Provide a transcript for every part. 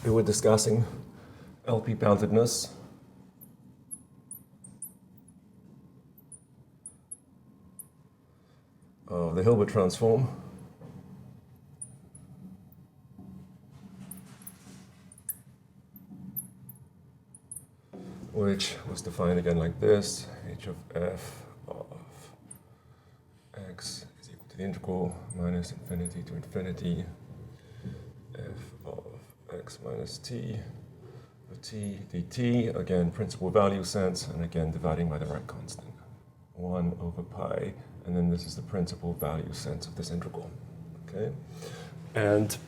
we were discussing LP boundedness. Of the Hilbert transform. Which was defined again like this: h of f of x is equal to the integral minus infinity to infinity f of x minus t of t dt, again principal value sense, and again dividing by the right constant, 1 over pi, and then this is the principal value sense of this integral. Okay, and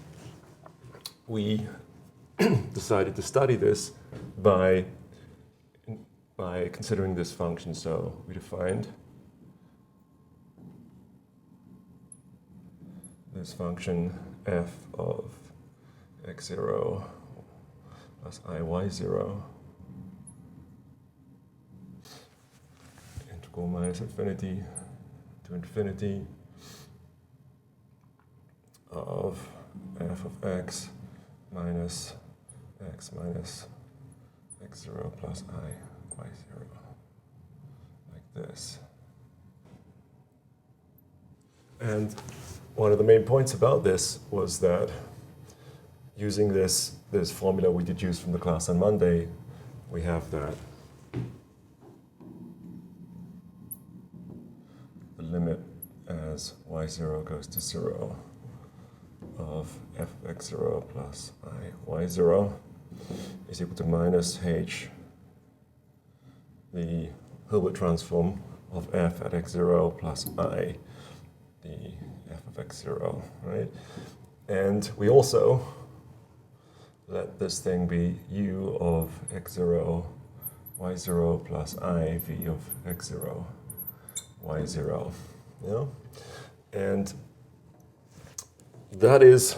we decided to study this by considering this function. So we defined this function f of x0 plus iy0 integral minus infinity to infinity of f of x minus x0 plus I y0, like this. And one of the main points about this was that using this formula we deduced from the class on Monday, we have that the limit as y0 goes to 0 of f of x0 plus I y0 is equal to minus h, the Hilbert transform of f at x0 plus I, the f of x0, right? And we also let this thing be u of x0 y0 plus I v of x0 y0, yeah? And that is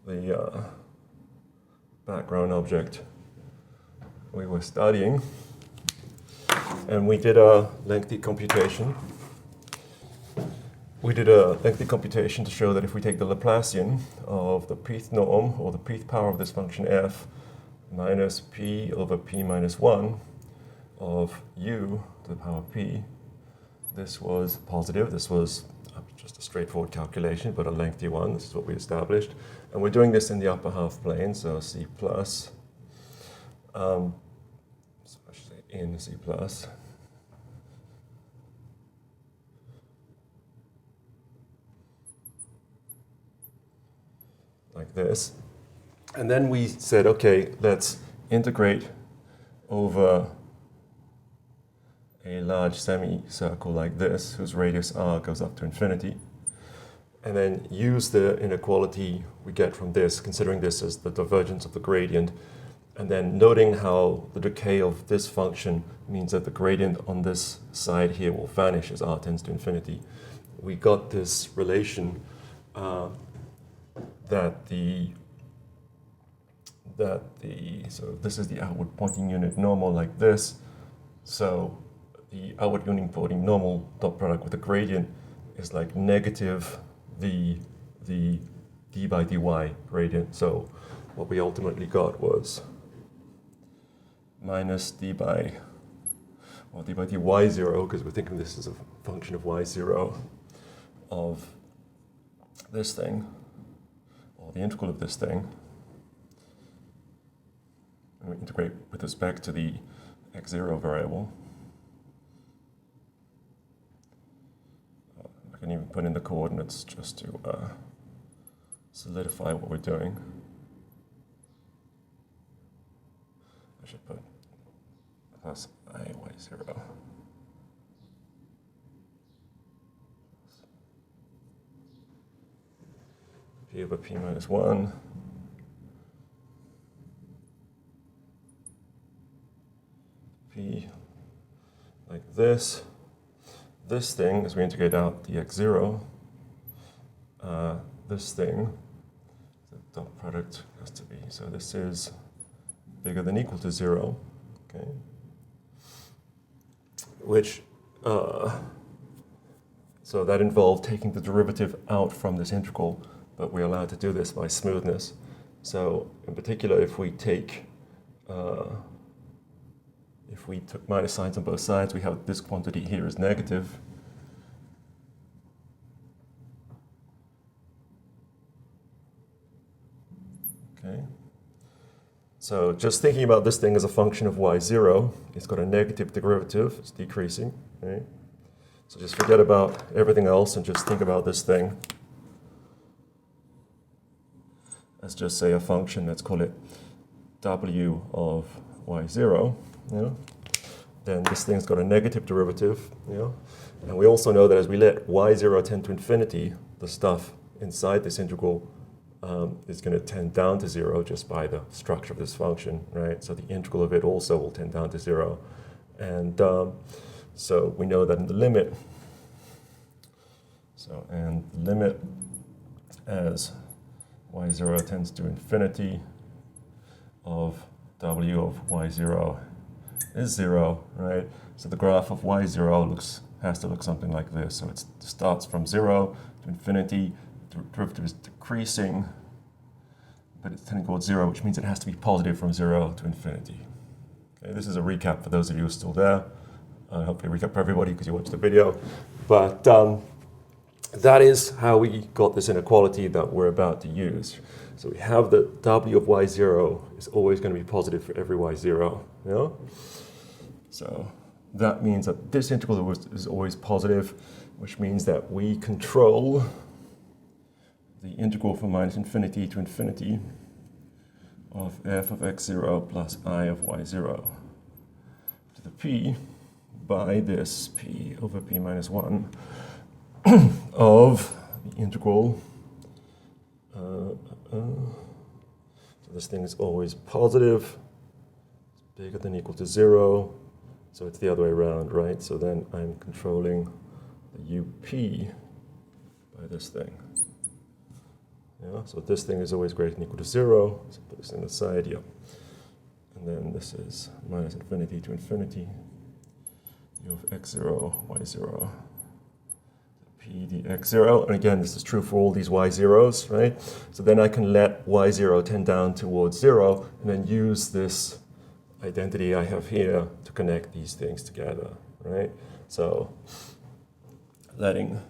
the background object we were studying, and we did a lengthy computation. We did a lengthy computation to show that if we take the Laplacian of the pth norm, or the pth power of this function f, minus p over p minus 1 of u to the power p, this was positive. This was just a straightforward calculation, but a lengthy one. This is what we established. And we're doing this in the upper half plane, so C plus. So I should say in C plus. Like this. And then we said, okay, let's integrate over a large semicircle like this, whose radius r goes up to infinity, and then use the inequality we get from this, considering this as the divergence of the gradient, and then noting how the decay of this function means that the gradient on this side here will vanish as r tends to infinity. We got this relation so this is the outward pointing unit normal like this. So the outward unit pointing normal dot product with the gradient is like negative the d by dy gradient. So what we ultimately got was minus d by dy0, because we're thinking this is a function of y0 of this thing, or the integral of this thing. And we integrate with respect to the x0 variable. I can even put in the coordinates just to solidify what we're doing. I should put plus I y0. P over p minus 1. P like this. This thing, as we integrate out the x0, this thing, the dot product has to be, so this is bigger than equal to 0, okay? Which, so that involved taking the derivative out from this integral but we're allowed to do this by smoothness. So in particular, if we took minus signs on both sides, we have this quantity here is negative. Okay. So just thinking about this thing as a function of y0, it's got a negative derivative, it's decreasing, right? So just forget about everything else and just think about this thing as just say a function, let's call it w of y0, yeah? Then this thing's got a negative derivative, yeah? And we also know that as we let y0 tend to infinity, the stuff inside this integral is going to tend down to 0 just by the structure of this function, right? So the integral of it also will tend down to 0. And so we know that in the limit, limit as y0 tends to infinity of w of y0 is 0, right? So the graph of y0 has to look something like this. So it starts from 0 to infinity. The derivative is decreasing, but it's tending towards 0, which means it has to be positive from 0 to infinity. Okay, this is a recap for those of you who are still there. Hopefully a recap for everybody because you watched the video. But that is how we got this inequality that we're about to use. So we have that w of y0 is always going to be positive for every y0. Yeah? So that means that this integral is always positive, which means that we control the integral from minus infinity to infinity of f of x0 plus I of y0 to the p by this p over p minus 1 of the integral. So this thing is always positive, it's bigger than or equal to 0, so it's the other way around, right? So then I'm controlling the up by this thing. Yeah, so this thing is always greater than or equal to 0, so put this in the side here. And then this is minus infinity to infinity, u of x0, y0, p dx0. And again, this is true for all these y0s, right? So then I can let y0 tend down towards 0, and then use this identity I have here to connect these things together, right? So letting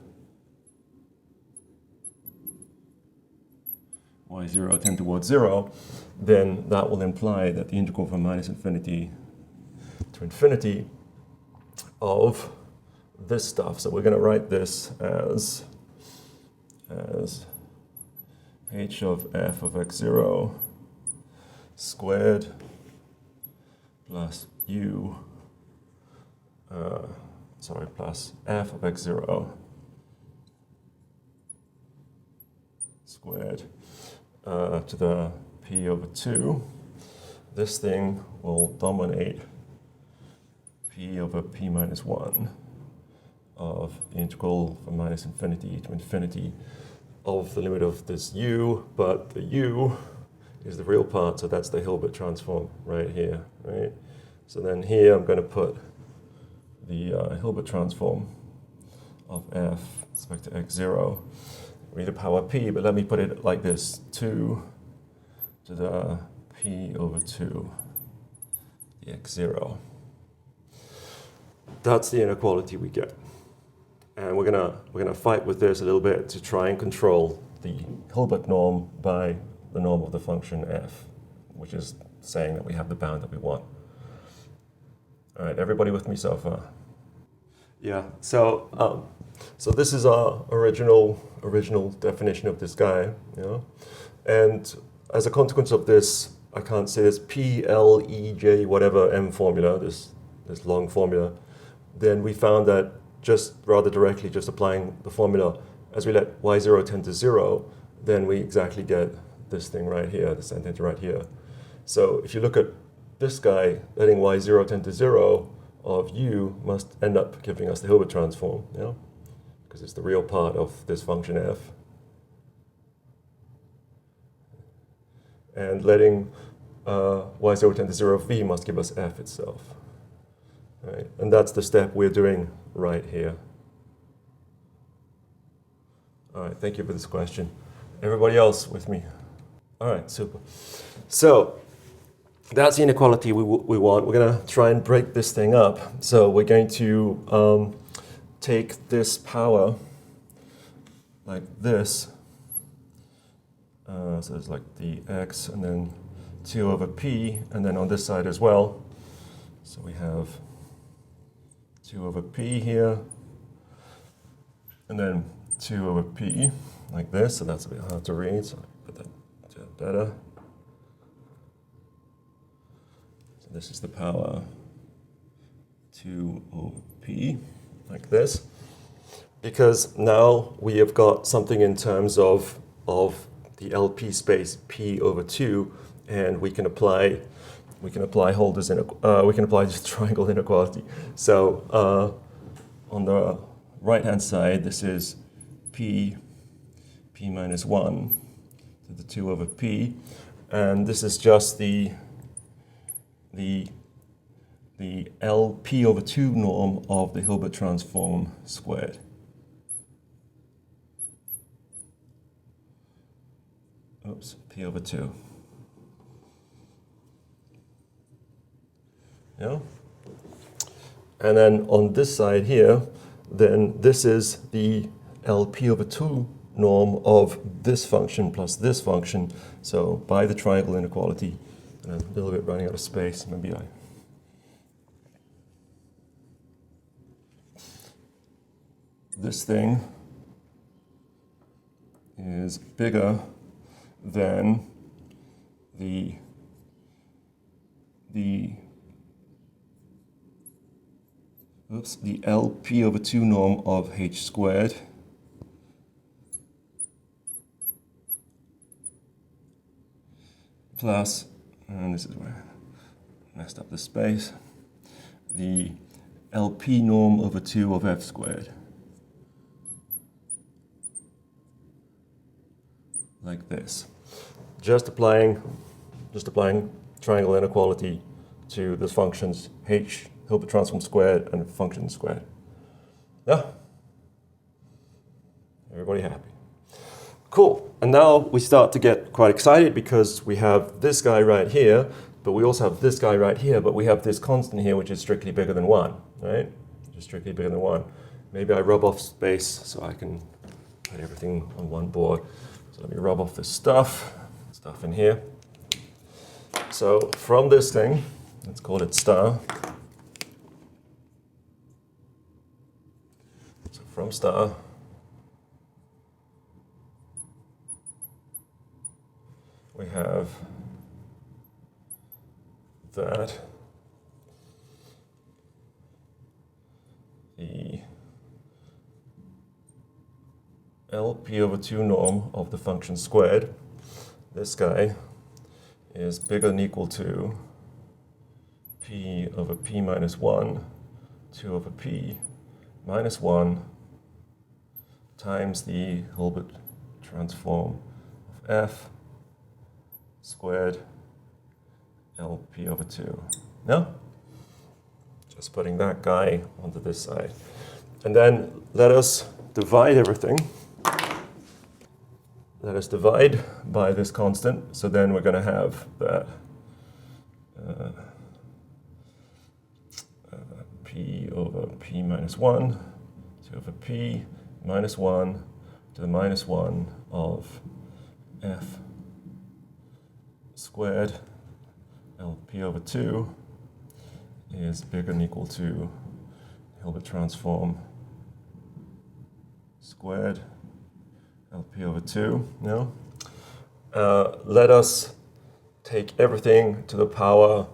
y0 tend towards 0, then that will imply that the integral from minus infinity to infinity of this stuff. So we're going to write this as h of f of x0 squared plus plus f of x0 squared to the p over 2. This thing will dominate p over p minus 1 of the integral from minus infinity to infinity of the limit of this u, but the u is the real part, so that's the Hilbert transform right here, right? So then here I'm going to put the Hilbert transform of f with respect to x0, e to the power p, but let me put it like this, 2 to the p over 2 dx0. That's the inequality we get. And we're gonna fight with this a little bit to try and control the Hilbert norm by the norm of the function f, which is saying that we have the bound that we want. All right, everybody with me so far? Yeah. So this is our original definition of this guy, you know? And as a consequence of this, I can't say this P, L, E, J, whatever M formula, this long formula, then we found that just rather directly, just applying the formula, as we let y0 tend to 0, then we exactly get this thing right here, the sentence right here. So if you look at this guy, letting y0 tend to 0 of u must end up giving us the Hilbert transform, you know? Because it's the real part of this function f. And letting y0 tend to 0 of v must give us f itself. Right? And that's the step we're doing right here. All right, thank you for this question. Everybody else with me? All right, super. So that's the inequality we want. We're going to try and break this thing up. So we're going to take this power like this. So it's like the x and then 2 over p, and then on this side as well. So we have 2 over p here, and then 2 over p like this. So that's a bit hard to read, so I put that better. So this is the power 2 over p like this. Because now we have got something in terms of the LP space p over 2, and we can apply Holder's we can apply this triangle inequality. So on the right hand side, this is p minus 1 to the 2 over p, and this is just the LP over 2 norm of the Hilbert transform squared. Oops, p over 2. Yeah. And then on this side here, then this is the LP over 2 norm of this function plus this function. So by the triangle inequality, and a little bit running out of space, maybe this thing is bigger than the LP over 2 norm of h squared plus, and this is where I messed up the space, the LP norm over 2 of f squared. Like this. Just applying triangle inequality to the functions h, Hilbert transform squared, and function squared. Yeah? Everybody happy? Cool. And now we start to get quite excited because we have this guy right here, but we also have this guy right here, but we have this constant here which is strictly bigger than 1, right? Just strictly bigger than 1. Maybe I rub off space so I can put everything on one board. So let me rub off this stuff in here. So from this thing, let's call it star. So from star, we have that the LP over 2 norm of the function squared, this guy, is bigger than or equal to p over p minus 1, 2 over p minus 1 times the Hilbert transform of f squared LP over 2. No? Just putting that guy onto this side. And then let us divide everything. Let us divide by this constant. So then we're going to have that p over p minus 1, 2 over p minus 1 to the minus 1 of f squared LP over 2 is bigger than or equal to Hilbert transform squared LP over 2. No? Let us take everything to the power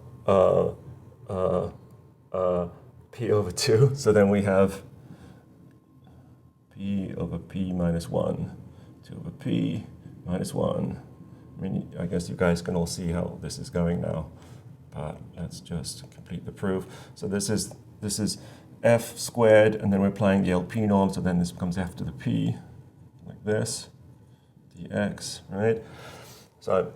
p over 2. So then we have p over p minus 1, 2 over p minus 1. I mean, I guess you guys can all see how this is going now, but let's just complete the proof. So this is f squared, and then we're applying the LP norm, so then this becomes f to the p, like this, dx, right? So,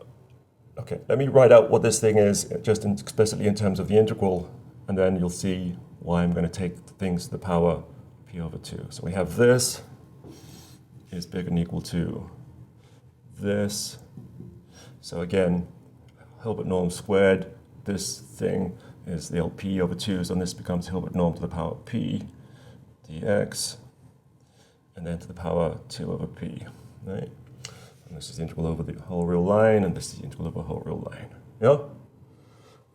okay, let me write out what this thing is, just explicitly in terms of the integral, and then you'll see why I'm going to take things to the power p over 2. So we have this is bigger than or equal to this. So again, Hilbert norm squared, this thing is the LP over 2, so this becomes Hilbert norm to the power p dx, and then to the power 2 over p, right? And this is the integral over the whole real line, and this is the integral over the whole real line. Yeah?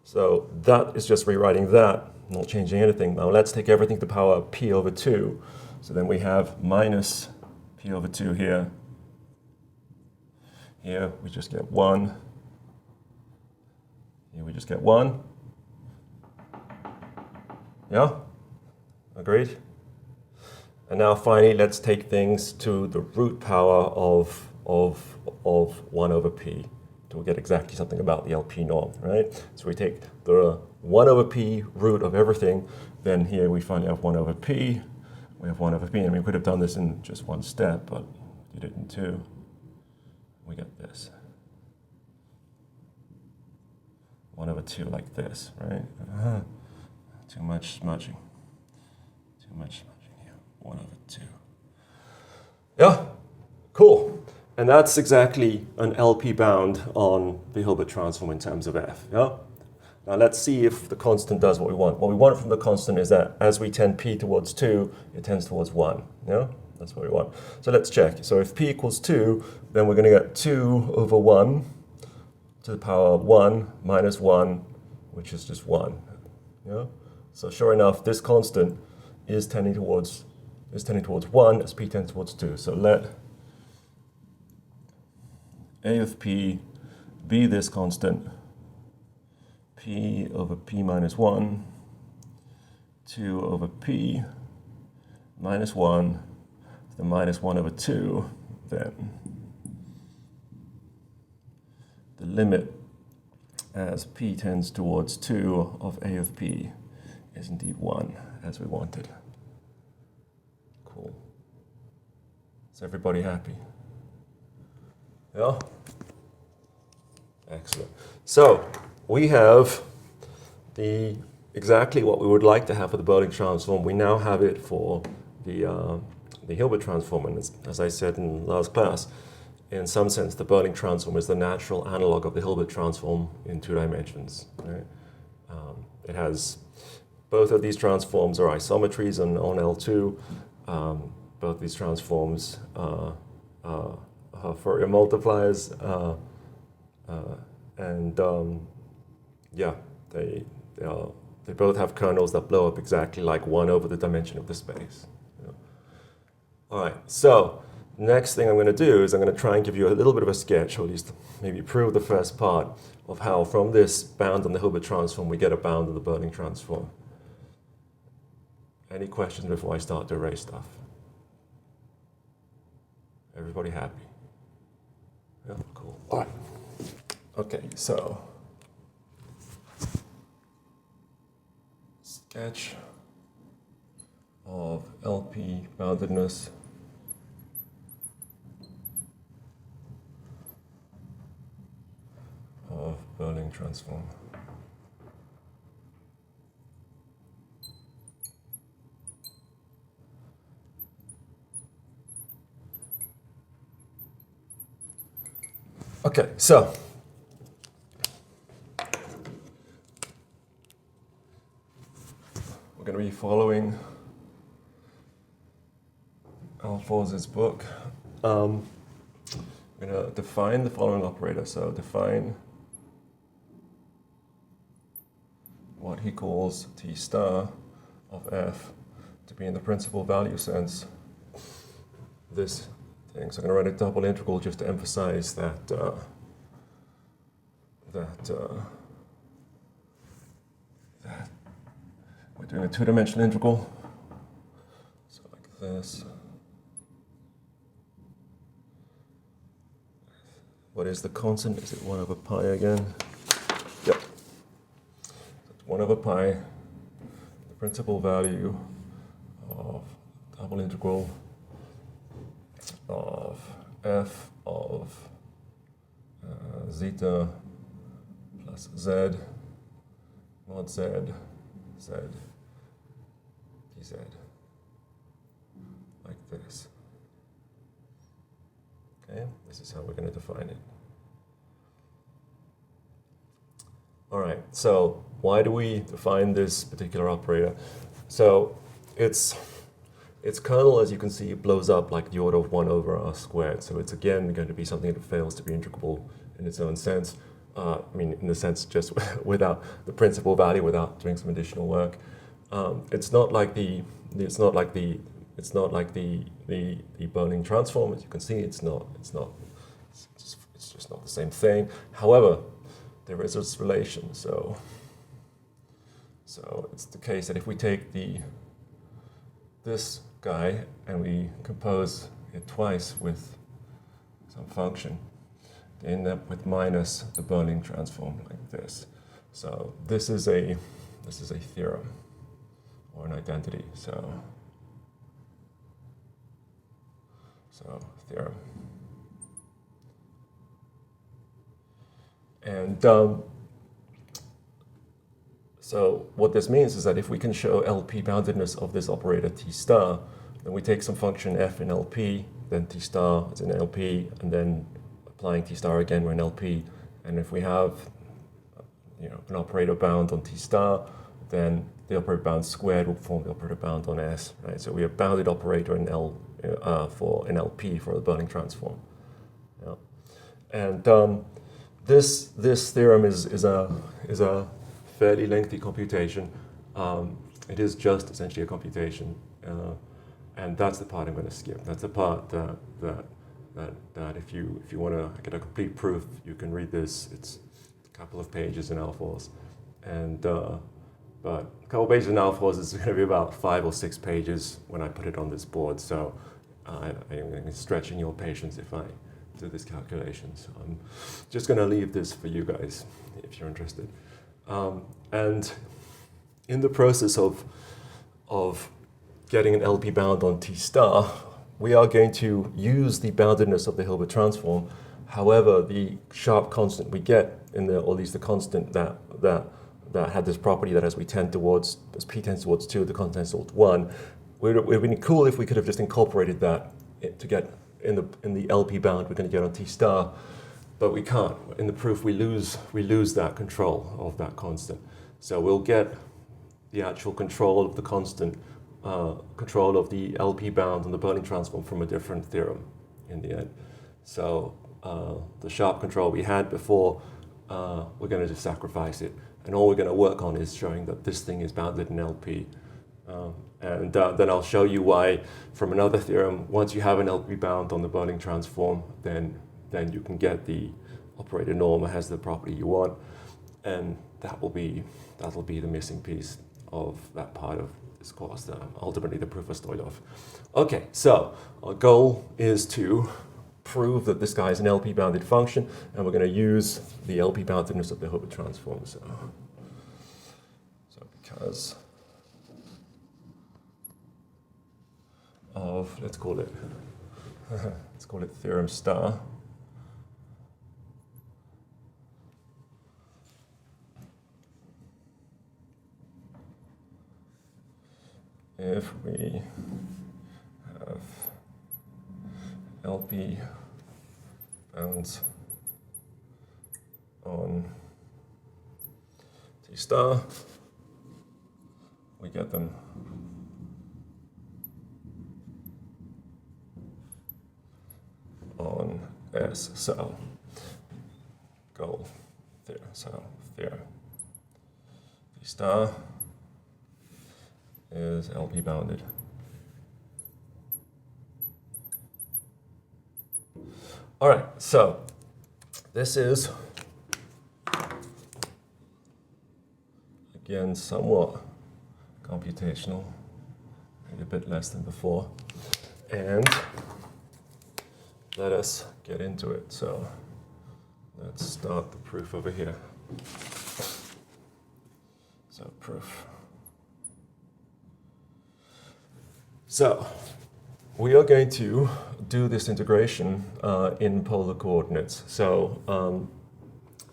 So that is just rewriting that, not changing anything. Now let's take everything to the power p over 2. So then we have minus p over 2 here. Here we just get 1. Here we just get 1. Yeah? Agreed? And now finally, let's take things to the root power of 1 over p to get exactly something about the LP norm, right? So we take the 1 over p root of everything, then here we finally have 1 over p, we have 1 over p, and we could have done this in just one step, but we did it in 2. We get this. 1 over 2 like this, right? Too much smudging. Too much smudging here. 1 over 2. Yeah, cool. And that's exactly an LP bound on the Hilbert transform in terms of f. Yeah? Now let's see if the constant does what we want. What we want from the constant is that as we tend p towards 2, it tends towards 1. Yeah? That's what we want. So let's check. So if p equals 2, then we're going to get 2 over 1 to the power 1 minus 1, which is just 1. Yeah? So sure enough, this constant is tending towards 1 as p tends towards 2. So let a of p be this constant, p over p minus 1, 2 over p minus 1, to the minus 1 over 2, then the limit as p tends towards 2 of a of p is indeed 1, as we wanted. Cool. Is everybody happy? Yeah? Excellent. So we have exactly what we would like to have for the Beurling transform. We now have it for the Hilbert transform. And as I said in last class, in some sense, the Beurling transform is the natural analog of the Hilbert transform in 2 dimensions. Right? It has both of these transforms are isometries on L2. Both these transforms are Fourier multipliers, yeah, they both have kernels that blow up exactly like 1 over the dimension of the space. Yeah. All right, so next thing I'm going to do is I'm going to try and give you a little bit of a sketch, or at least maybe prove the first part of how from this bound on the Hilbert transform we get a bound on the Beurling transform. Any questions before I start to erase stuff? Everybody happy? Yeah, cool. All right. Okay, so sketch of LP boundedness of Beurling transform. Okay, so we're going to be following Ahlfors' book. I'm going to define the following operator. So define what he calls T star of f to be in the principal value sense this thing. So I'm going to write a double integral just to emphasize that that we're doing a 2-dimensional integral. So like this. What is the constant? Is it 1 over pi again? Yep. 1 over pi, the principal value of double integral of f of zeta plus z mod z dz, like this. Okay. Okay, this is how we're going to define it. All right, so why do we define this particular operator? So its kernel, as you can see, blows up like the order of 1 over r squared. So it's again going to be something that fails to be integrable in its own sense. I mean, in the sense just without the principal value, without doing some additional work. It's not like the Beurling transform. As you can see, it's just not the same thing. However, there is this relation. So it's the case that if we take this guy and we compose it twice with some function, they end up with minus the Beurling transform like this. So this is a theorem or an identity. So theorem. And so what this means is that if we can show LP boundedness of this operator T star, then we take some function f in LP, then T star is in LP, and then applying T star again we're in LP. And if we have an operator bound on T star, then the operator bound squared will form the operator bound on S, right? So we have bounded operator in LP for the Beurling transform. Yeah. And this theorem is a fairly lengthy computation. It is just essentially a computation, and that's the part I'm going to skip. That's the part that if you want to get a complete proof, you can read this. It's a couple of pages in Ahlfors, and but a couple of pages in Ahlfors is going to be about 5 or 6 pages when I put it on this board. So I'm stretching your patience if I do this calculation. So I'm just going to leave this for you guys if you're interested. And in the process of getting an LP bound on T star, we are going to use the boundedness of the Hilbert transform. However, the sharp constant we get or at least the constant that had this property that as p tends towards 2, the constant tends towards 1, it would have been cool if we could have just incorporated that to get in the LP bound we're going to get on T star. But we can't. In the proof, we lose that control of that constant. So we'll get the actual control of the constant, control of the LP bound and the Beurling transform from a different theorem in the end. So the sharp control we had before, we're going to just sacrifice it. And all we're going to work on is showing that this thing is bounded in LP. And then I'll show you why, from another theorem, once you have an LP bound on the Beurling transform, then you can get the operator norm that has the property you want, and that'll be the missing piece of that part of this course, ultimately the proof of Stoydorf. Okay, so our goal is to prove that this guy is an LP bounded function, and we're going to use the LP boundedness of the Hilbert transform. So because of, let's call it theorem star. If we have LP bounds on T star, we get them on S. So goal theorem. So theorem T star is LP bounded. All right, so this is, again, somewhat computational, maybe a bit less than before. And let us get into it. So let's start the proof over here. So proof. So we are going to do this integration in polar coordinates. So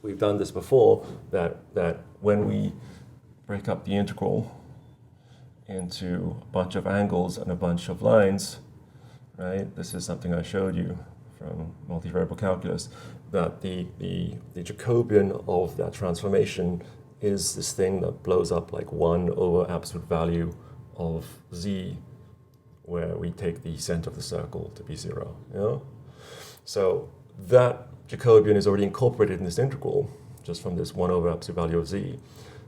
we've done this before, that when we break up the integral into a bunch of angles and a bunch of lines, right? This is something I showed you from multivariable calculus, that the Jacobian of that transformation is this thing that blows up like 1 over absolute value of z, where we take the center of the circle to be 0. Yeah? So that Jacobian is already incorporated in this integral, just from this 1 over absolute value of z.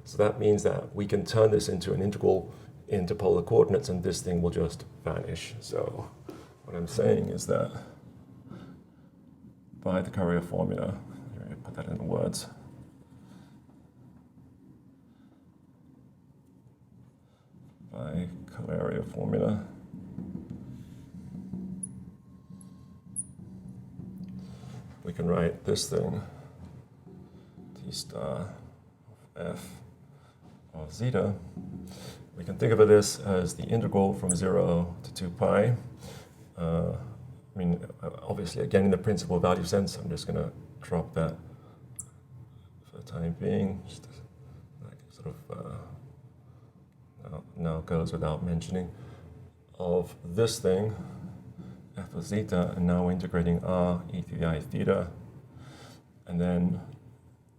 So that means that we can turn this into an integral into polar coordinates, and this thing will just vanish. So what I'm saying is that by the Carrier formula, here I put that in words, by Carrier formula, we can write this thing, T star of f of zeta. We can think of this as the integral from 0 to 2 pi. I mean, obviously, again, in the principal value sense, I'm just going to drop that for the time being. Just like sort of now goes without mentioning, of this thing, f of zeta, and now we're integrating r e to the I theta. And then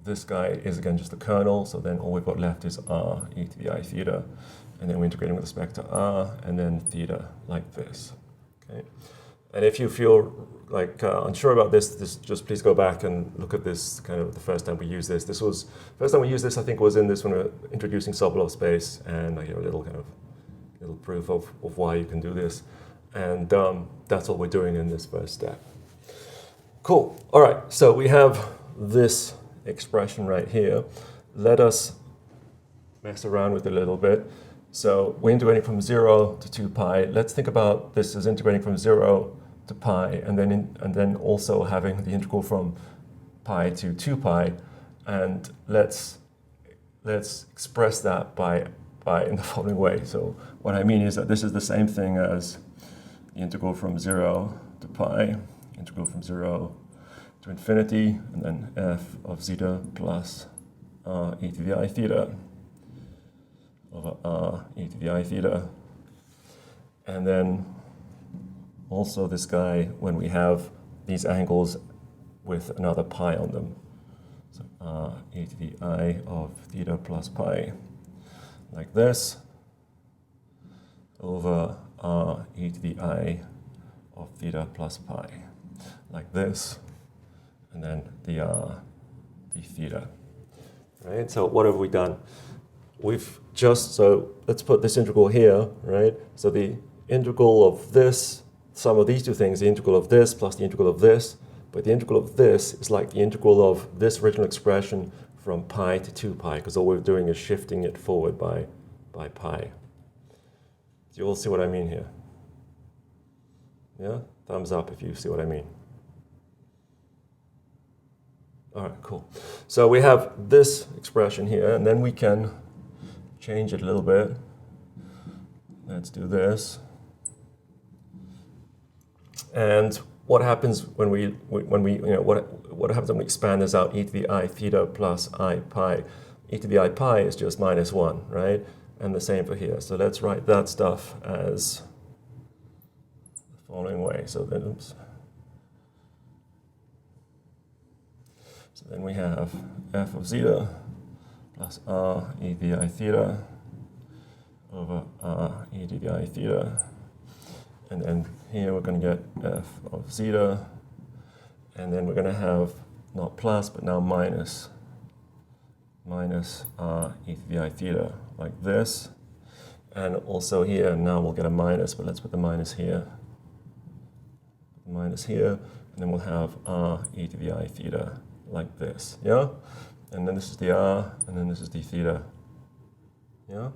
this guy is again just the kernel, so then all we've got left is r e to the I theta. And then we're integrating with respect to r, and then theta, like this. Okay. And if you feel like unsure about this, just please go back and look at this kind of the first time we used this. First time we used this, I think, was in this when we were introducing Sobolev space, and I gave a little kind of little proof of why you can do this. And that's what we're doing in this first step. Cool. All right, so we have this expression right here. Let us mess around with it a little bit. So we're integrating from 0 to 2 pi. Let's think about this as integrating from 0 to pi, and then also having the integral from pi to 2 pi. And let's express that by in the following way. So what I mean is that this is the same thing as the integral from 0 to pi, integral from 0 to infinity, and then f of zeta plus r e to the I theta over r e to the I theta. And then also this guy when we have these angles with another pi on them. So r e to the I of theta plus pi, like this, over r e to the I of theta plus pi, like this, and then the r d theta. Right, so what have we done? So let's put this integral here, right? So the integral of this, sum of these two things, the integral of this plus the integral of this, but the integral of this is like the integral of this original expression from pi to 2 pi, because all we're doing is shifting it forward by pi. Do you all see what I mean here? Yeah? Thumbs up if you see what I mean. All right, cool. So we have this expression here, and then we can change it a little bit. Let's do this. And what happens when we what happens when we expand this out? E to the I theta plus I pi. E to the I pi is just -1, right? And the same for here. So let's write that stuff as the following way. So then, So then we have f of zeta plus r e to the I theta over r e to the I theta. And then here we're going to get f of zeta. And then we're going to have not plus, but now minus r e to the I theta, like this. And also here, now we'll get a minus, but let's put the minus here. Minus here, and then we'll have r e to the I theta, like this, yeah? And then this is the r, and then this is the theta, yeah?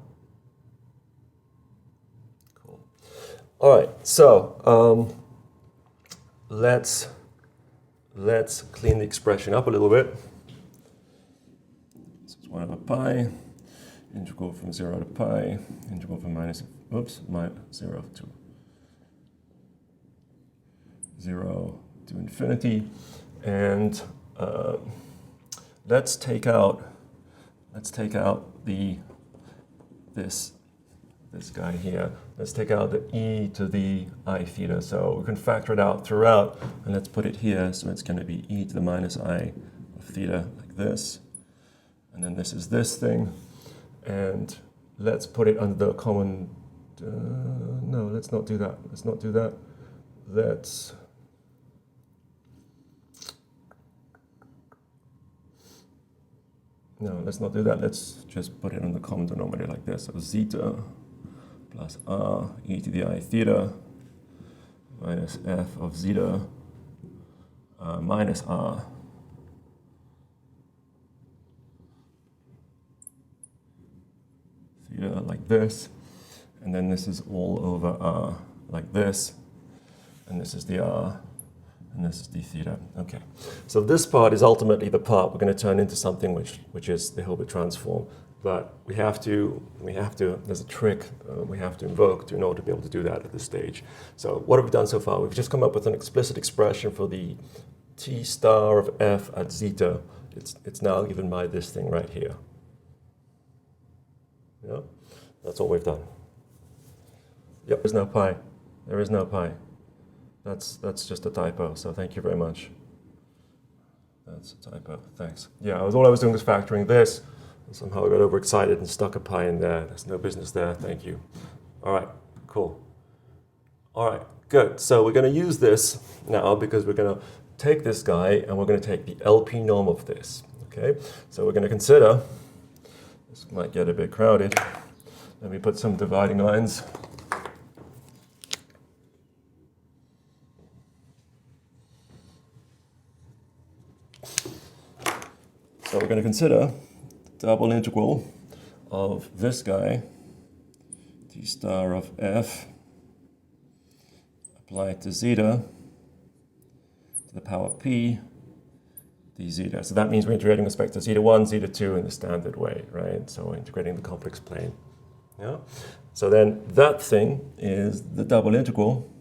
Cool. All right, so let's clean the expression up a little bit. So it's 1 over pi, integral from 0 to pi, integral from 0 to 0 to infinity, and let's take out this this guy here. Let's take out the e to the I theta. So we can factor it out throughout, and let's put it here. So it's going to be e to the minus I of theta like this. And then this is this thing. And let's put it under the common, no, let's not do that. Let's not do that. Let's, no, let's not do that. Let's just put it on the common denominator like this. So zeta plus r e to the I theta minus f of zeta minus r theta like this. And then this is all over r like this. And this is the r. And this is d theta. Okay. So this part is ultimately the part we're going to turn into something which is the Hilbert transform. But we have to, there's a trick we have to invoke in order to be able to do that at this stage. So what have we done so far? We've just come up with an explicit expression for the t star of f at zeta. It's now given by this thing right here. Yeah? That's all we've done. Yep, there's no pi. There is no pi. That's just a typo, so thank you very much. That's a typo, thanks. Yeah, all I was doing was factoring this. Somehow I got overexcited and stuck a pi in there. There's no business there, thank you. All right, cool. All right, good. So we're going to use this now because we're going to take this guy and we're going to take the LP norm of this, okay? So we're going to consider, this might get a bit crowded. Let me put some dividing lines. So we're going to consider double integral of this guy, t star of f, applied to zeta to the power p d zeta. So that means we're integrating with respect to zeta 1, zeta 2 in the standard way, right? So we're integrating the complex plane. Yeah. So then that thing is the double integral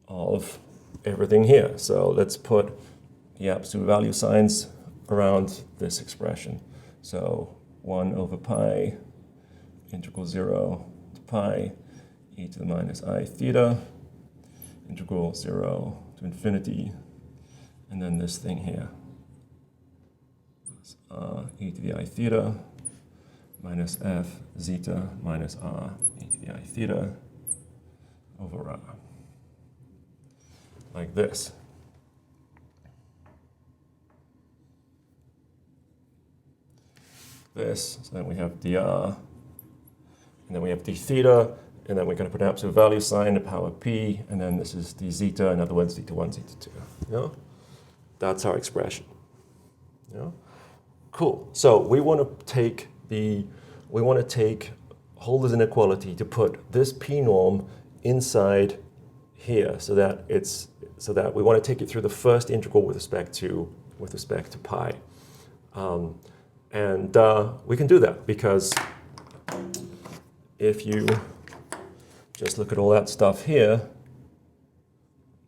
of everything here. So let's put the absolute value signs around this expression. So 1 over pi integral 0 to pi e to the minus I theta integral 0 to infinity, and then this thing here is e to the I theta minus f zeta minus r e to the I theta over r, like this. This, so then we have dr, and then we have d theta, and then we're going to put an absolute value sign, the power p, and then this is d zeta, in other words, zeta 1, zeta 2. Yeah? That's our expression. Yeah? Cool. So we want to take Holder's inequality to put this p norm inside here, so that we want to take it through the first integral with respect to pi. And we can do that because if you just look at all that stuff here,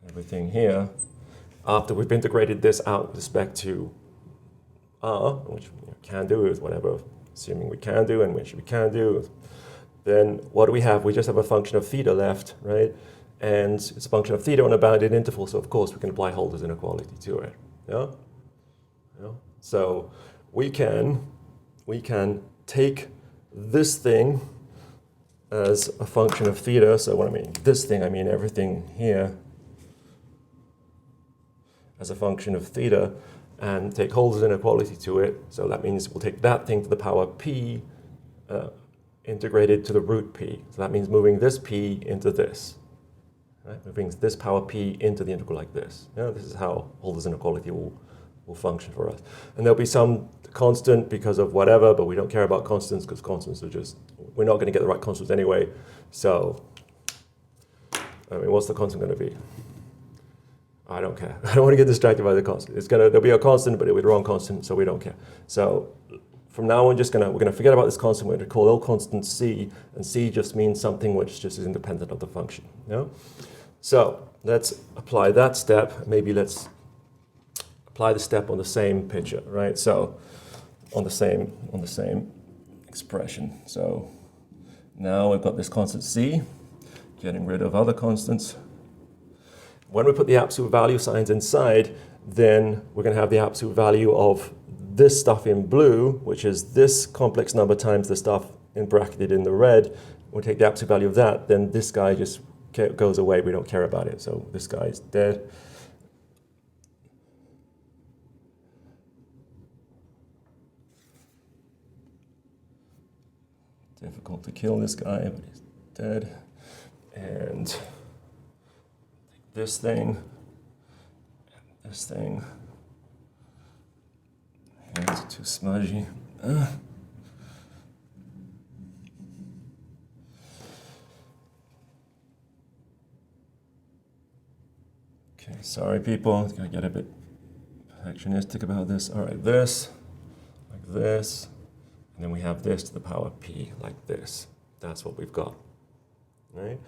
everything here, after we've integrated this out with respect to r, which we can do with whatever, assuming we can do and which we can do, then what do we have? We just have a function of theta left, right? And it's a function of theta on a bounded interval, so of course we can apply Holder's inequality to it. Yeah? Yeah? So we can take this thing as a function of theta. So when I mean this thing, I mean everything here as a function of theta, and take Holder's inequality to it. So that means we'll take that thing to the power p integrated to the root p. So that means moving this p into this. Right? Moving this power p into the integral like this. Yeah, this is how Holder's inequality will function for us. And there'll be some constant because of whatever, but we don't care about constants because constants are just, we're not going to get the right constants anyway. So, I mean, what's the constant going to be? I don't care. I don't want to get distracted by the constant. There'll be a constant, but it'll be the wrong constant, so we don't care. So from now on, we're going to forget about this constant. We're going to call all constants c, and c just means something which just is independent of the function. Yeah? So let's apply that step. Maybe let's apply the step on the same picture, right? So on the same expression. So Now we've got this constant c, getting rid of other constants. When we put the absolute value signs inside, then we're going to have the absolute value of this stuff in blue, which is this complex number times the stuff in bracketed in the red. We'll take the absolute value of that, then this guy just goes away. We don't care about it. So this guy is dead. Difficult to kill this guy, but he's dead. And take this thing, and this thing. Hands are too smudgy. Okay, sorry people, gonna get a bit perfectionistic about this. All right, this, like this, and then we have this to the power p, like this. That's what we've got, right?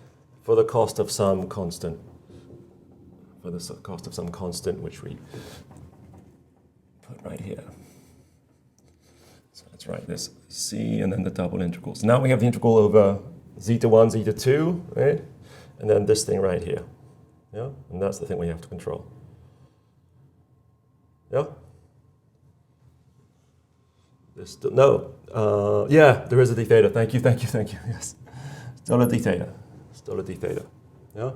For the cost of some constant, which we put right here. So let's write this c and then the double integrals. Now we have the integral over zeta 1, zeta 2, right? And then this thing right here. Yeah, and that's the thing we have to control. Yeah? Yeah, there is a d theta. Thank you. Yes. Still a d theta. Yeah?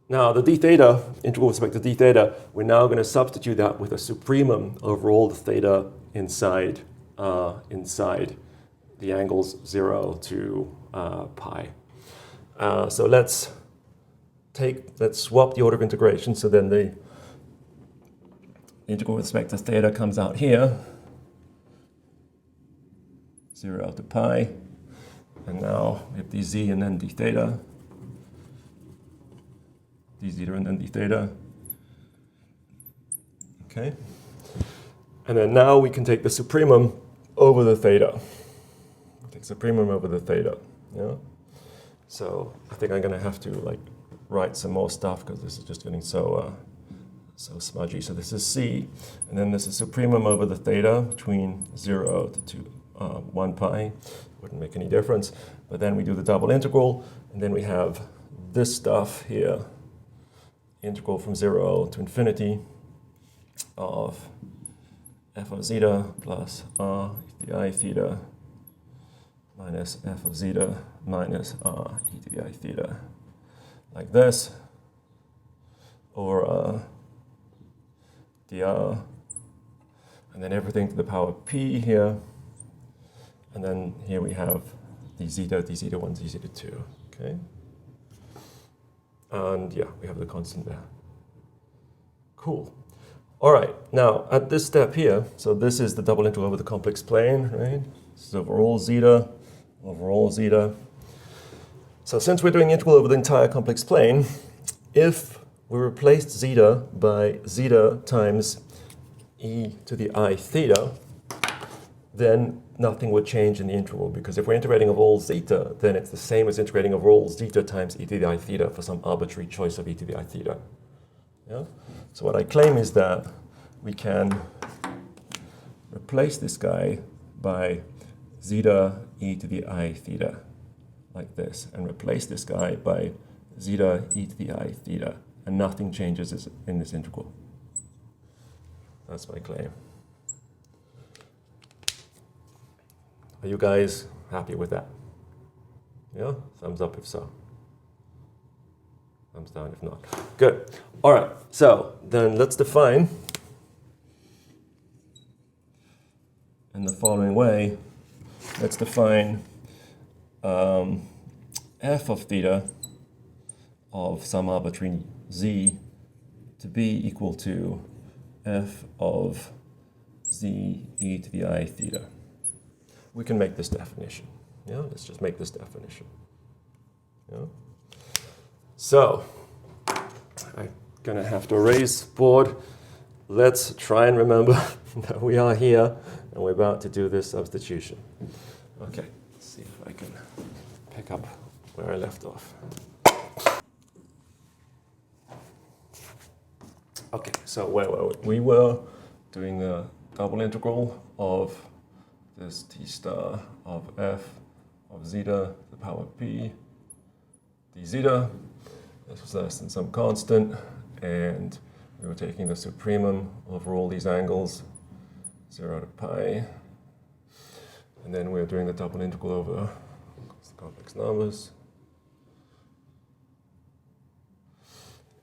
Now, the d theta, integral with respect to d theta, we're now going to substitute that with a supremum over all the theta inside the angles 0 to pi. So let's swap the order of integration. So then the integral with respect to theta comes out here, 0 to pi. And now we have dz and then d theta, d zeta and then d theta. Okay. And then now we can take the supremum over the theta. Take supremum over the theta. Yeah. So I think I'm going to have to write some more stuff because this is just getting so smudgy. So this is c, and then this is supremum over the theta between 0 to 1 pi. Wouldn't make any difference. But then we do the double integral, and then we have this stuff here, integral from 0 to infinity of f of zeta plus r e to the I theta minus f of zeta minus r e to the I theta, like this, or dr, and then everything to the power p here, and then here we have d zeta 1, d zeta 2, okay? And yeah, we have the constant there. Cool. All right, now at this step here, so this is the double integral over the complex plane, right? This is over all zeta. So since we're doing integral over the entire complex plane, if we replaced zeta by zeta times e to the I theta, then nothing would change in the integral, because if we're integrating over all zeta, then it's the same as integrating over all zeta times e to the I theta for some arbitrary choice of e to the I theta. Yeah? So what I claim is that we can replace this guy by zeta e to the I theta, like this, and replace this guy by zeta e to the I theta, and nothing changes in this integral. That's my claim. Are you guys happy with that? Yeah? Thumbs up if so. Thumbs down if not. Good. All right, so then let's define in the following way. Let's define f of theta of some arbitrary z to be equal to f of z e to the I theta. We can make this definition. Yeah, let's just make this definition. Yeah. So I'm gonna have to erase board. Let's try and remember that we are here and we're about to do this substitution. Okay, let's see if I can pick up where I left off. Okay, so where were we? We were doing the double integral of this t star of f of zeta to the power p d zeta. This was less than some constant, and we were taking the supremum over all these angles, 0 to pi. And then we're doing the double integral over complex numbers.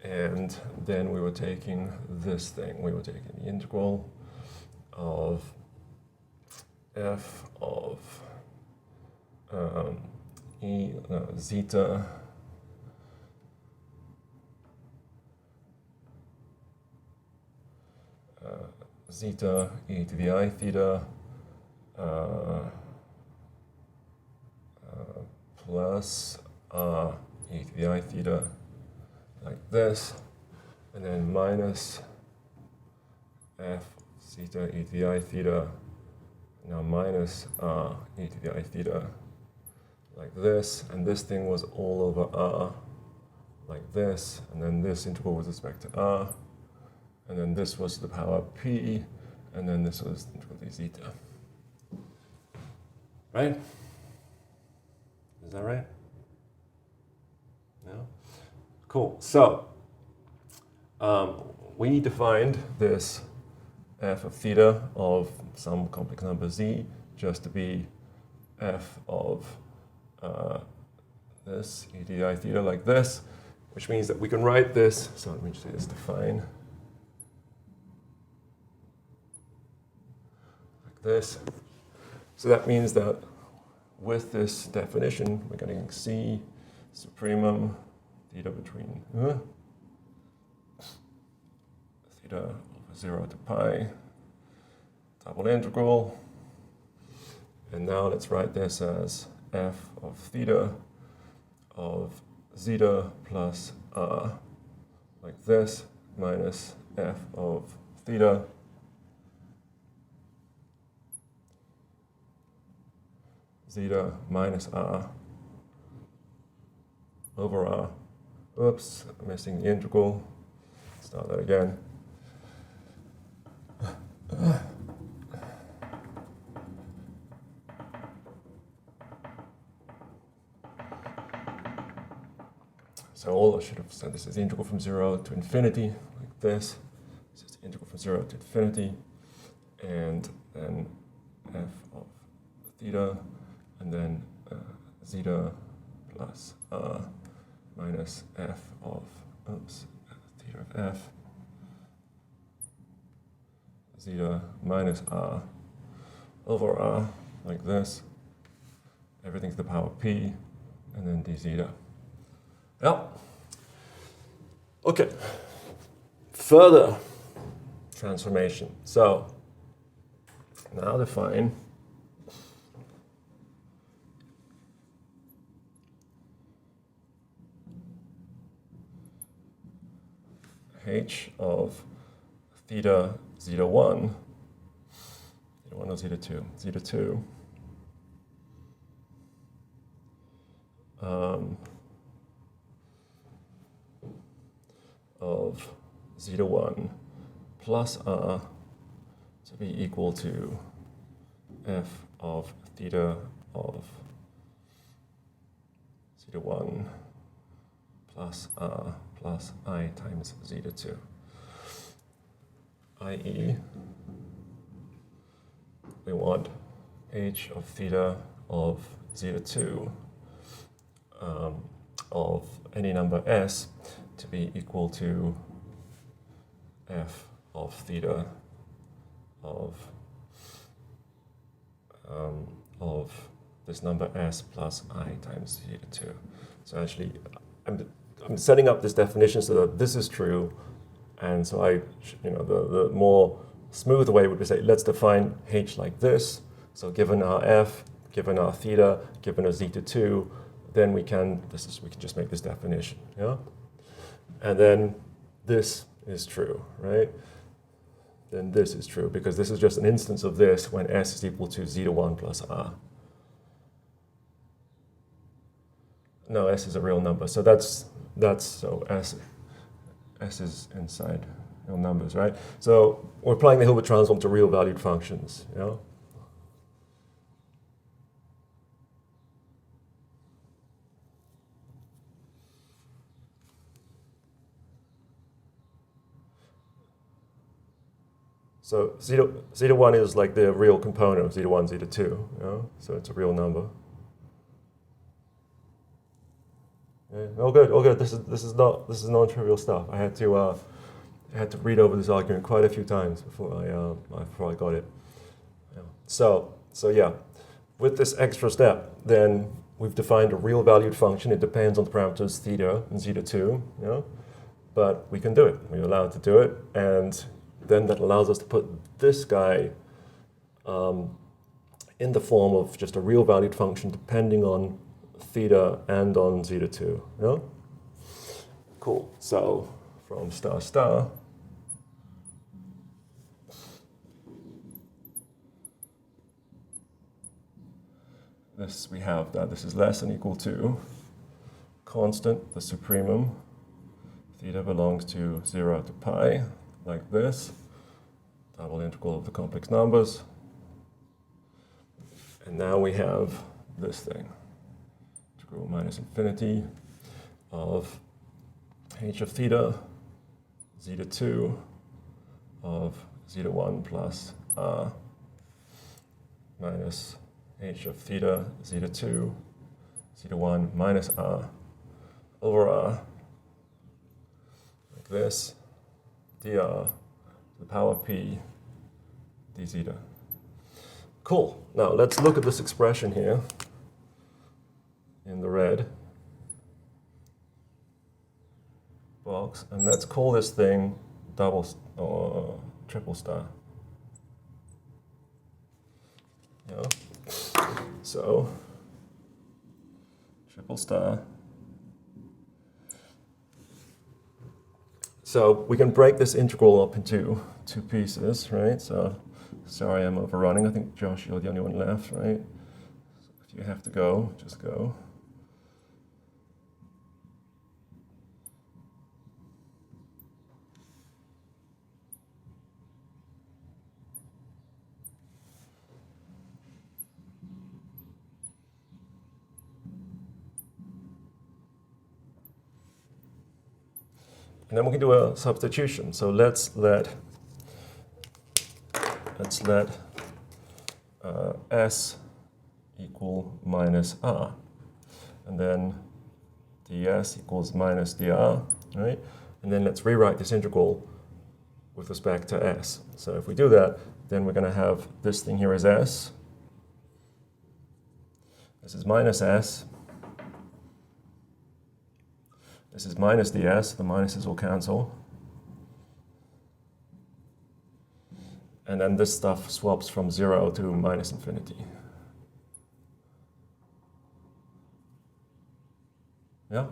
And then we were taking this thing. We were taking the integral of f of zeta zeta e to the I theta plus e to the I theta, like this, and then minus f zeta e to the I theta, now minus e to the I theta, like this, and this thing was all over r, like this, and then this integral with respect to r, and then this was the power p, and then this was integral d zeta. Right? Is that right? No? Cool. So, we need to find this f of theta of some complex number z just to be f of this e to the I theta, like this, which means that we can write this. So let me just say this define like this. So that means that with this definition, we're getting c supremum theta between theta over 0 to pi, double integral. And now let's write this as f of theta of zeta plus r, like this, minus f of theta zeta minus r over r. Oops, missing the integral. Start that again. So all I should have said, this is the integral from 0 to infinity, like this. This is the integral from 0 to infinity, and then f of theta, and then zeta plus r minus f of, theta of f, zeta minus r over r, like this. Everything to the power p, and then d zeta. Yep. Okay. Further transformation. So now define h of theta zeta 1, zeta 1 or zeta 2, zeta 2, of zeta 1 plus r to be equal to f of theta of zeta 1 plus r plus I times zeta 2, i.e. we want h of theta of zeta 2 of any number s to be equal to f of theta of this number s plus I times zeta 2. So actually, I'm setting up this definition so that this is true, and so the more smooth way would be say, let's define h like this. So given our f, given our theta, given our zeta 2, then we can just make this definition, yeah? And then this is true, right? Then this is true, because this is just an instance of this when s is equal to zeta 1 plus r. No, s is a real number, so so s is inside real numbers, right? So we're applying the Hilbert transform to real valued functions, you know? So zeta 1 is like the real component of zeta 1, zeta 2, you know? So it's a real number. Yeah, all good, all good. This is non-trivial stuff. I had to read over this argument quite a few times before I got it. Yeah. So yeah, with this extra step, then we've defined a real valued function. It depends on the parameters theta and zeta 2, you know? But we can do it. We're allowed to do it, and then that allows us to put this guy in the form of just a real valued function depending on theta and on zeta 2. You know? Cool. So from star star, this we have that this is less than or equal to constant, the supremum. Theta belongs to 0 to pi, like this. Double integral of the complex numbers. And now we have this thing. Integral minus infinity of h of theta, zeta 2 of zeta 1 plus r minus h of theta, zeta 2, zeta 1 minus r over r, like this, dr to the power p d zeta. Cool. Now let's look at this expression here in the red box, and let's call this thing double or triple star. Yeah. So triple star. So we can break this integral up into two pieces, right? So sorry, I'm overrunning. I think, Josh, you're the only one left, right? So if you have to go, just go. And then we can do a substitution. So let's let S equal minus R. And then ds equals minus dr, right? And then let's rewrite this integral with respect to S. So if we do that, then we're going to have this thing here as S. This is minus S. This is minus ds, the minuses will cancel. And then this stuff swaps from 0 to minus infinity. Yeah?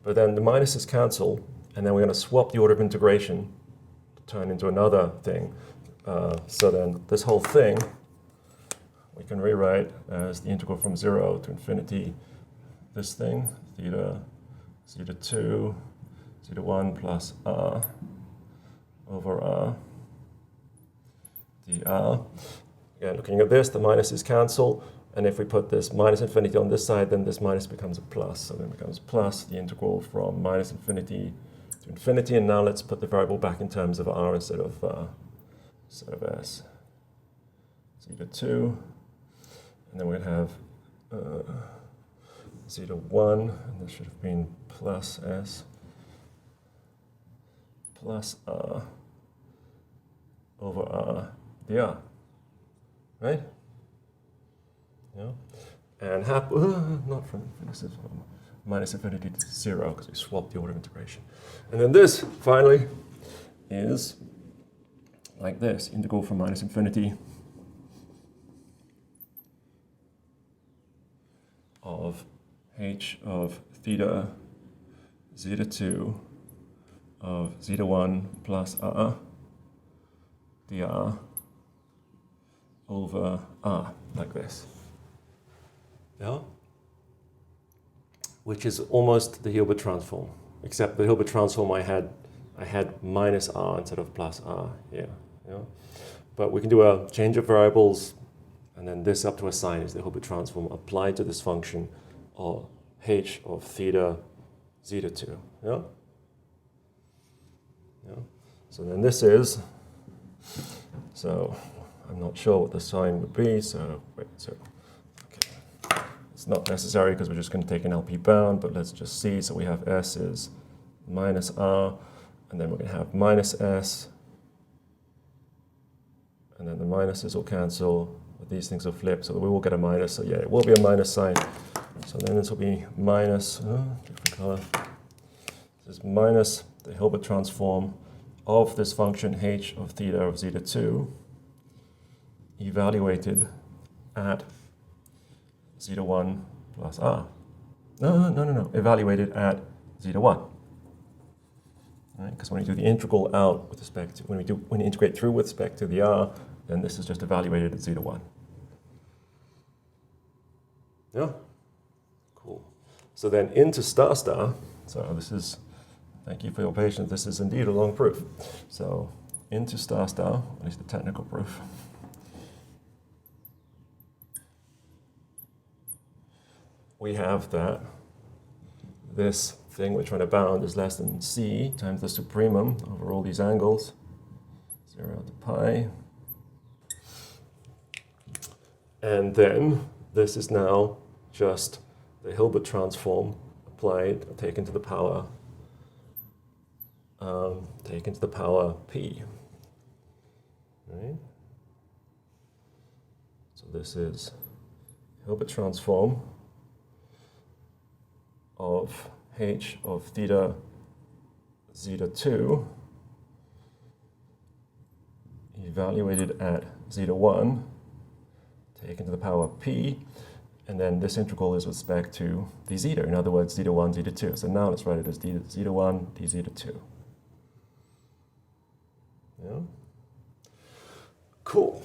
But then the minuses cancel, and then we're going to swap the order of integration to turn into another thing. So then this whole thing we can rewrite as the integral from 0 to infinity, this thing, theta, zeta 2, zeta 1 plus r over r dr. Again, looking at this, the minuses cancel, and if we put this minus infinity on this side, then this minus becomes a plus. So then it becomes plus the integral from minus infinity to infinity, and now let's put the variable back in terms of r instead of s. Zeta 2, and then we'd have zeta 1, and this should have been plus s plus r over r dr, right? Yeah, and not from minus infinity to 0 because we swapped the order of integration. And then this finally is like this, integral from minus infinity of h of theta zeta 2 of zeta 1 plus r dr over r, like this. Yeah? Which is almost the Hilbert transform, except the Hilbert transform I had minus r instead of plus r here. Yeah? But we can do a change of variables, and then this up to a sign is the Hilbert transform applied to this function of h of theta zeta 2. Yeah? Yeah? So then this is So I'm not sure what the sign would be, so wait, so okay. It's not necessary because we're just going to take an LP bound, but let's just see. So we have S is minus R, and then we're going to have minus S, and then the minuses will cancel, but these things will flip, so we will get a minus. So yeah, it will be a minus sign. So then this will be minus, different color. This is minus the Hilbert transform of this function h of theta of zeta 2 evaluated at zeta 1 plus r. No. Evaluated at zeta 1. Right? Because when we do the integral out with respect to, when we integrate through with respect to the r, then this is just evaluated at zeta 1. Yeah? Cool. So then into star star, so this is, thank you for your patience, this is indeed a long proof. So into star star, at least the technical proof. We have that this thing we're trying to bound is less than c times the supremum over all these angles, 0 to pi. And then this is now just the Hilbert transform applied, taken to the power p. Right? So this is Hilbert transform of h of theta zeta 2 evaluated at zeta 1 taken to the power p, and then this integral is with respect to d zeta, in other words zeta 1 zeta 2. So now let's write it as d zeta 1 d zeta 2. Yeah? Cool.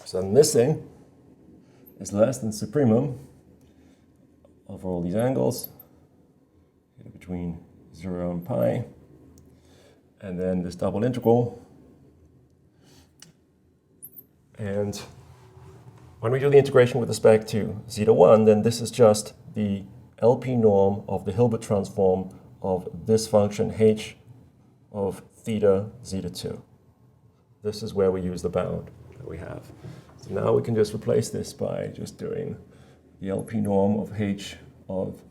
So then this thing is less than supremum over all these angles between 0 and pi, and then this double integral. And when we do the integration with respect to zeta 1, then this is just the LP norm of the Hilbert transform of this function h of theta zeta 2. This is where we use the bound that we have. So now we can just replace this by just doing the LP norm of h of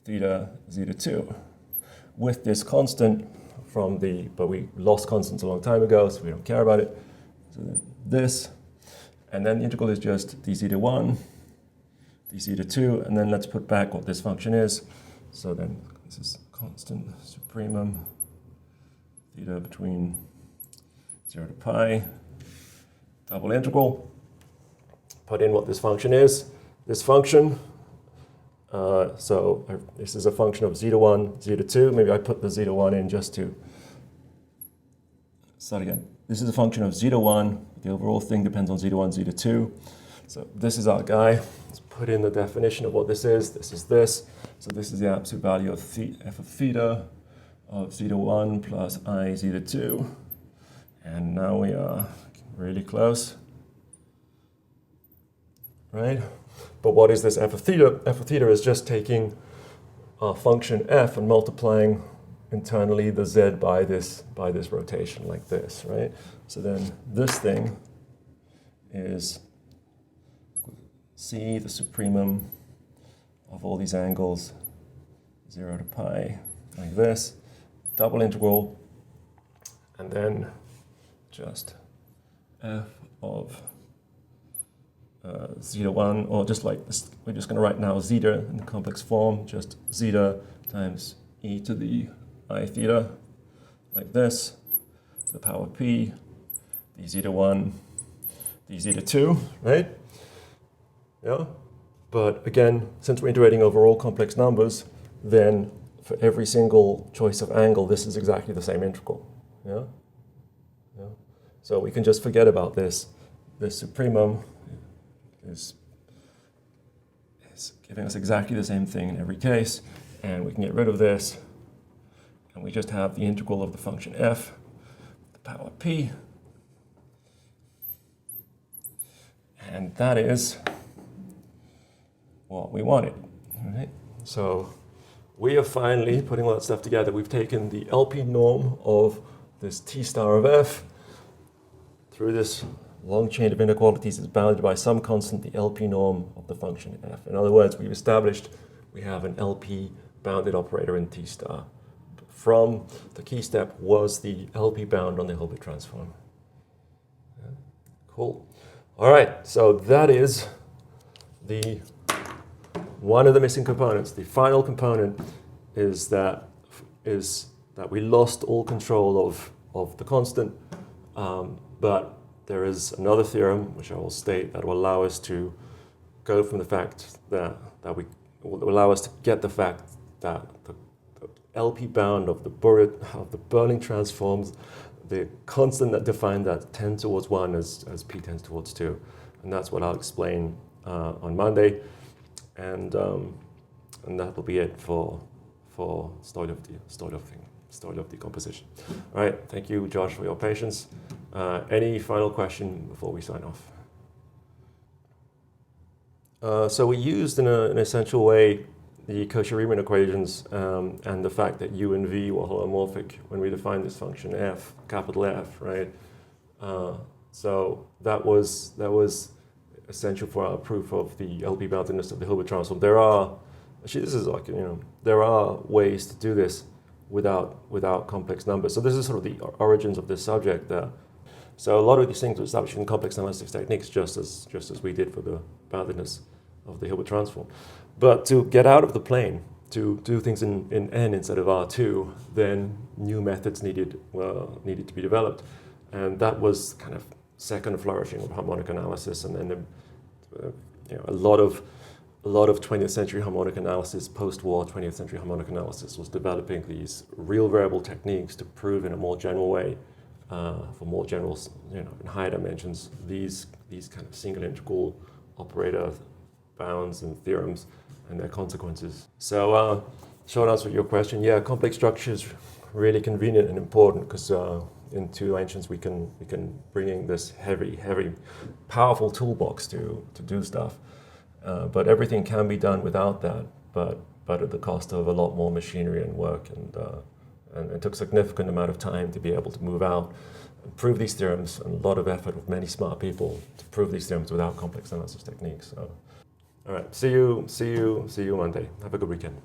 theta zeta 2 with this constant from the, but we lost constants a long time ago, so we don't care about it. So then this, and then the integral is just d zeta 1, d zeta 2, and then let's put back what this function is. So then this is constant supremum theta between 0 to pi, double integral, put in what this function is. This function, this is a function of zeta 1, zeta 2. Maybe I put the zeta 1 in just to start again. This is a function of zeta 1. The overall thing depends on zeta 1, zeta 2. So this is our guy. Let's put in the definition of what this is. This is this. So this is the absolute value of f of theta of zeta 1 plus I zeta 2. And now we are really close. Right? But what is this f of theta? F of theta is just taking our function f and multiplying internally the z by this rotation like this, right? So then this thing is c, the supremum of all these angles, 0 to pi, like this, double integral, and then just f of zeta 1, or just like this, we're just going to write now zeta in the complex form, just zeta times e to the I theta, like this, to the power p, d zeta 1, d zeta 2, right? Yeah? But again, since we're integrating over all complex numbers, then for every single choice of angle, this is exactly the same integral. Yeah? Yeah? So we can just forget about this. This supremum is giving us exactly the same thing in every case, and we can get rid of this, and we just have the integral of the function f, the power p, and that is what we wanted. Right? So we are finally putting all that stuff together. We've taken the LP norm of this t star of f, through this long chain of inequalities is bounded by some constant, the LP norm of the function f. In other words, we've established we have an LP bounded operator in T star. From the key step was the LP bound on the Hilbert transform. Yeah. Cool. All right, so that is the one of the missing components. The final component is that we lost all control of the constant, but there is another theorem which I will state that will allow us to go from the fact that we will allow us to get the fact that the LP bound of the Beurling transforms, the constant that defined that tends towards 1 as p tends towards 2. And that's what I'll explain on Monday. And that will be it for Stoydov decomposition. All right, thank you, Josh, for your patience. Any final question before we sign off? So we used in an essential way the Cauchy-Riemann equations and the fact that u and v were holomorphic when we defined this function f, capital F, right? So that was essential for our proof of the LP boundedness of the Hilbert transform. There are ways to do this without complex numbers. So this is sort of the origins of this subject. So a lot of these things were established in complex analysis techniques, just as we did for the boundedness of the Hilbert transform. But to get out of the plane, to do things in n instead of R2, then new methods needed to be developed, and that was kind of second flourishing of harmonic analysis, and then a lot of 20th century harmonic analysis, post-war 20th century harmonic analysis was developing these real variable techniques to prove in a more general way, for more general, in higher dimensions, these kind of single integral operator bounds and theorems and their consequences. So, short answer to your question, yeah, complex structure is really convenient and important because in two dimensions we can bring in this heavy, powerful toolbox to do stuff. But everything can be done without that, but at the cost of a lot more machinery and work, and it took a significant amount of time to be able to move out and prove these theorems, and a lot of effort with many smart people to prove these theorems without complex analysis techniques. So, all right, see you Monday. Have a good weekend.